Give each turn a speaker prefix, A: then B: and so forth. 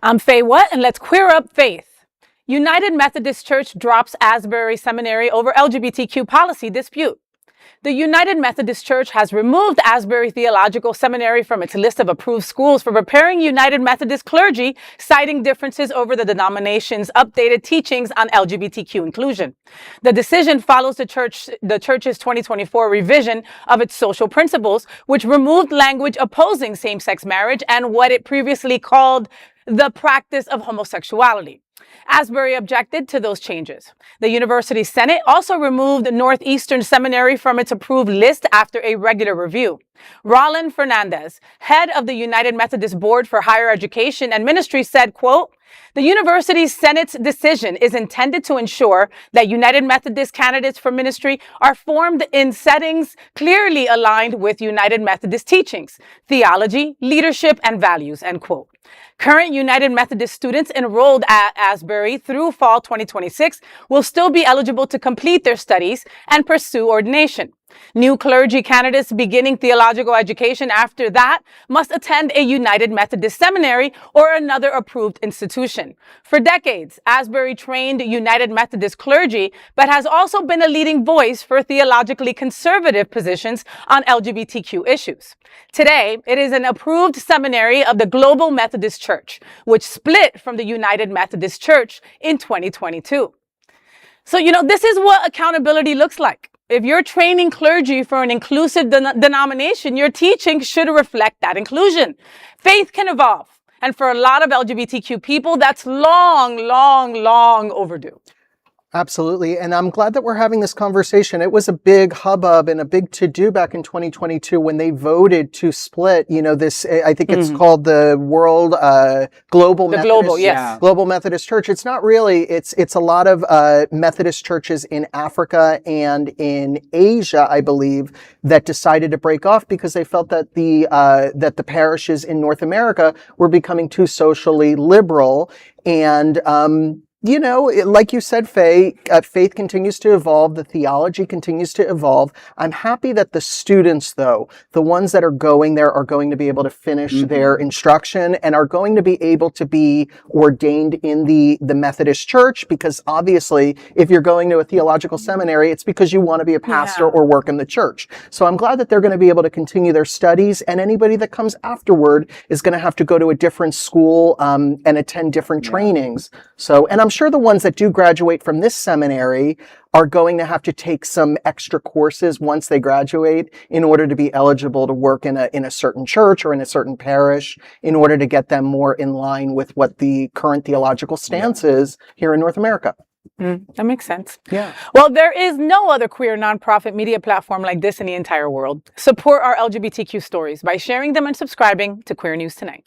A: I'm Faye What, and let's queer up faith. United Methodist Church drops Asbury Seminary over LGBTQ policy dispute. The United Methodist Church has removed Asbury Theological Seminary from its list of approved schools for preparing United Methodist clergy, citing differences over the denomination's updated teachings on LGBTQ inclusion. The decision follows the church's 2024 revision of its social principles, which removed language opposing same-sex marriage and what it previously called the practice of homosexuality. Asbury objected to those changes. The University Senate also removed Northeastern Seminary from its approved list after a regular review. Roland Fernandes, head of the United Methodist Board for Higher Education and Ministry, said, quote, "The University Senate's decision is intended to ensure that United Methodist candidates for ministry are formed in settings clearly aligned with United Methodist teachings, theology, leadership, and values," end quote. Current United Methodist students enrolled at Asbury through fall 2026 will still be eligible to complete their studies and pursue ordination. New clergy candidates beginning theological education after that must attend a United Methodist Seminary or another approved institution. For decades, Asbury trained United Methodist clergy, but has also been a leading voice for theologically conservative positions on LGBTQ issues. Today, it is an approved seminary of the Global Methodist Church, which split from the United Methodist Church in 2022. So, this is what accountability looks like. If you're training clergy for an inclusive denomination, your teaching should reflect that inclusion. Faith can evolve. And for a lot of LGBTQ people, that's long overdue.
B: Absolutely. And I'm glad that we're having this conversation. It was a big hubbub and a big to-do back in 2022 when they voted to split, this, I think it's called the Global Methodist Church. It's not really, it's a lot of Methodist churches in Africa and in Asia, I believe, that decided to break off because they felt that the parishes in North America were becoming too socially liberal. And, like you said, Faye, faith continues to evolve. The theology continues to evolve. I'm happy that the students, though, the ones that are going there are going to be able to finish their instruction and are going to be able to be ordained in the Methodist Church, because obviously if you're going to a theological seminary, it's because you want to be a pastor or work in the church. So I'm glad that they're going to be able to continue their studies, and anybody that comes afterward is going to have to go to a different school and attend different trainings. So, and I'm sure the ones that do graduate from this seminary are going to have to take some extra courses once they graduate in order to be eligible to work in a certain church or in a certain parish, in order to get them more in line with what the current theological stance is here in North America.
A: That makes sense.
B: Yeah.
A: Well, there is no other queer nonprofit media platform like this in the entire world. Support our LGBTQ stories by sharing them and subscribing to Queer News Tonight.